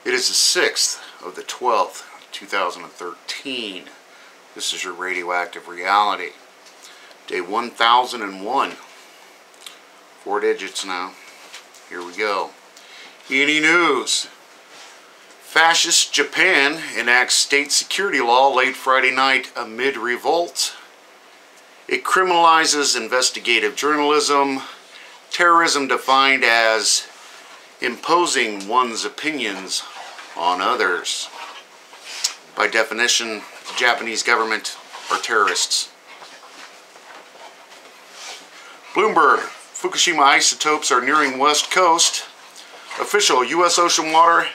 It is the 6th of the 12th, 2013. This is your Radioactive Reality. Day 1001. 4 digits now. Here we go. E&E News. Fascist Japan enacts state security law late Friday night amid revolt. It criminalizes investigative journalism. Terrorism defined as imposing one's opinions on others. By definition, the Japanese government are terrorists. Bloomberg, Fukushima isotopes are nearing West Coast. Official, U.S. ocean water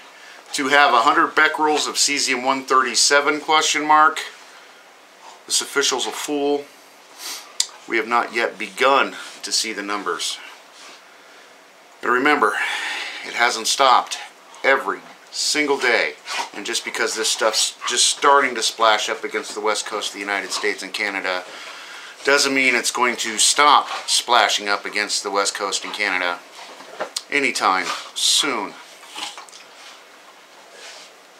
to have 100 becquerels of cesium-137, question mark. This official's a fool. We have not yet begun to see the numbers. But remember, it hasn't stopped every single day. And just because this stuff's just starting to splash up against the west coast of the United States and Canada doesn't mean it's going to stop splashing up against the west coast and Canada anytime soon.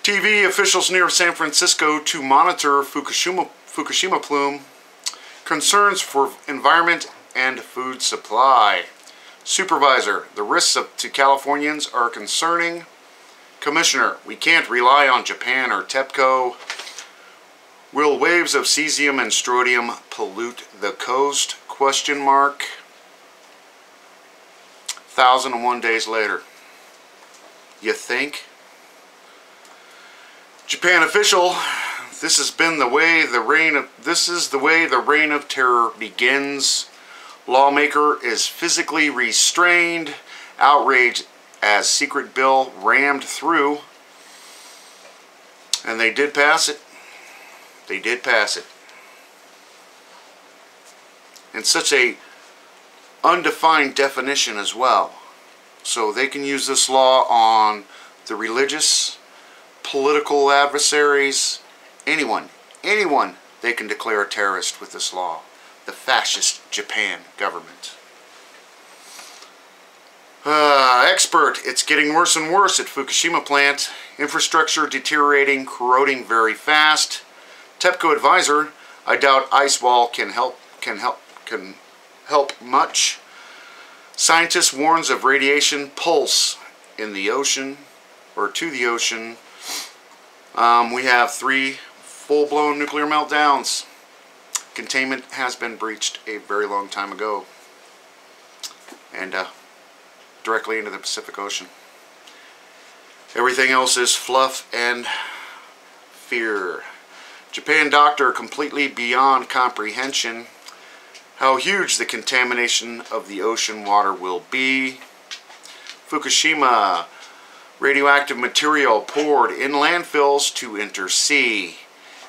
TV officials near San Francisco to monitor Fukushima plume. Concerns for environment and food supply. Supervisor, the risks to Californians are concerning. Commissioner, we can't rely on Japan or Tepco. Will waves of cesium and strontium pollute the coast? Question mark. 1001 days later. You think? Japan official, this is the way the reign of terror begins. Lawmaker is physically restrained. Outrage as secret bill rammed through. And they did pass it. They did pass it. And such a undefined definition as well. So they can use this law on the religious, political adversaries, anyone they can declare a terrorist with this law. The fascist Japan government. Expert, it's getting worse and worse at Fukushima plant. Infrastructure deteriorating, corroding very fast. Tepco advisor, I doubt ice wall can help much. Scientist warns of radiation pulse in the ocean, or to the ocean. We have 3 full-blown nuclear meltdowns. Containment has been breached a very long time ago. And directly into the Pacific Ocean. Everything else is fluff and fear. Japan doctor completely beyond comprehension. How huge the contamination of the ocean water will be. Fukushima, radioactive material poured in landfills to enter sea.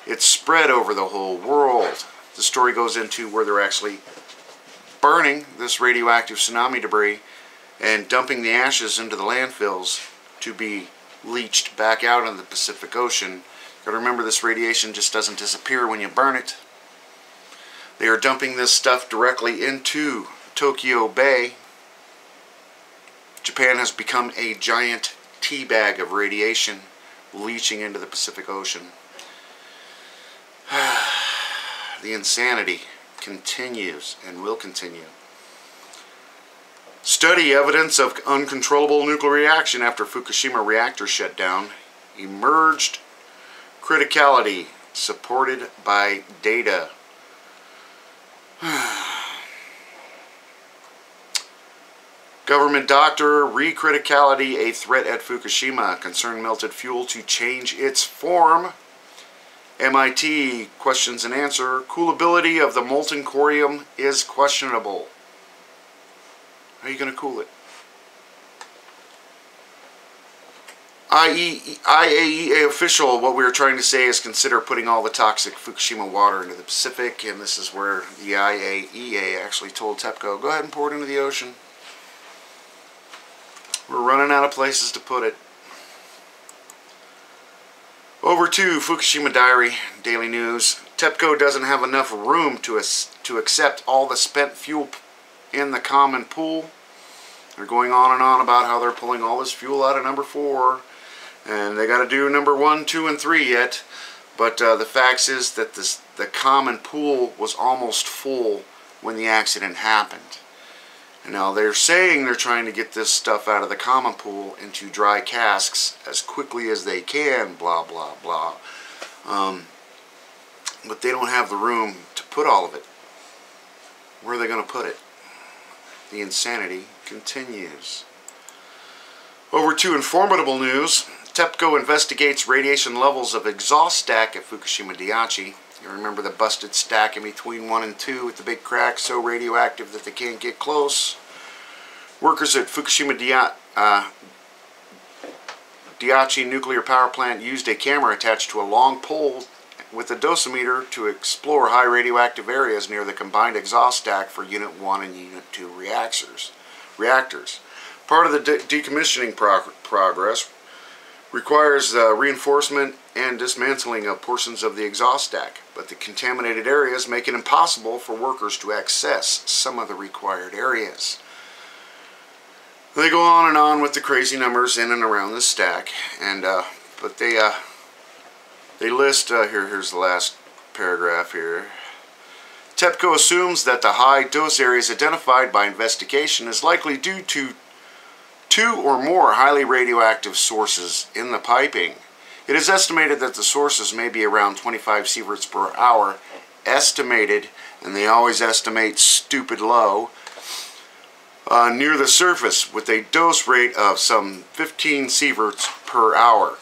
It's spread over the whole world. The story goes into where they're actually burning this radioactive tsunami debris and dumping the ashes into the landfills to be leached back out into the Pacific Ocean. You gotta remember, this radiation just doesn't disappear when you burn it. They are dumping this stuff directly into Tokyo Bay. Japan has become a giant tea bag of radiation leaching into the Pacific Ocean. The insanity continues and will continue. Study evidence of uncontrollable nuclear reaction after Fukushima reactor shut down. Emerged criticality supported by data. Government doctor, re-criticality a threat at Fukushima. Concern melted fuel to change its form. MIT, questions and answer. Coolability of the molten corium is questionable. How are you going to cool it? IAEA official, what we were trying to say is consider putting all the toxic Fukushima water into the Pacific, and this is where the IAEA actually told Tepco, go ahead and pour it into the ocean. We're running out of places to put it. Over to Fukushima Diary, Daily News. Tepco doesn't have enough room to accept all the spent fuel in the common pool. They're going on and on about how they're pulling all this fuel out of number 4. And And they got to do number 1, 2, and 3 yet. But the fact is that the common pool was almost full when the accident happened. And now they're saying they're trying to get this stuff out of the common pool into dry casks as quickly as they can, blah, blah, blah. But they don't have the room to put all of it. Where are they going to put it? The insanity continues. Over to informative news. Tepco investigates radiation levels of exhaust stack at Fukushima Daiichi. You remember the busted stack in between 1 and 2 with the big crack, so radioactive that they can't get close. Workers at Fukushima Daiichi nuclear power plant used a camera attached to a long pole with a dosimeter to explore high radioactive areas near the combined exhaust stack for Unit 1 and Unit 2 reactors. Part of the decommissioning progress requires reinforcement and dismantling of portions of the exhaust stack, but the contaminated areas make it impossible for workers to access some of the required areas. They go on and on with the crazy numbers in and around the stack, and but they list here's the last paragraph here. Tepco assumes that the high dose areas identified by investigation is likely due to 2 or more highly radioactive sources in the piping. It is estimated that the sources may be around 25 sieverts per hour, estimated, and they always estimate stupid low, near the surface with a dose rate of some 15 sieverts per hour.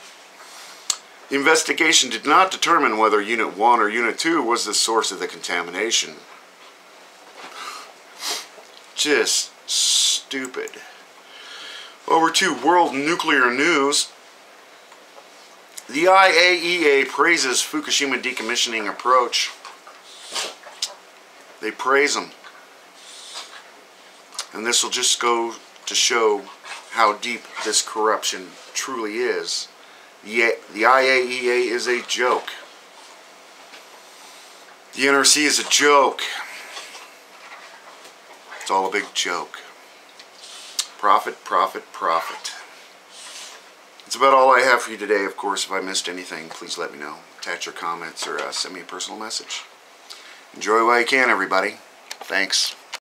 The investigation did not determine whether Unit 1 or Unit 2 was the source of the contamination. Just stupid. Over to world nuclear news. The IAEA praises Fukushima decommissioning approach. They praise them. And this will just go to show how deep this corruption truly is. The IAEA is a joke. The NRC is a joke. It's all a big joke. Profit, profit, profit. That's about all I have for you today. Of course, if I missed anything, please let me know. Attach your comments or send me a personal message. Enjoy while you can, everybody. Thanks.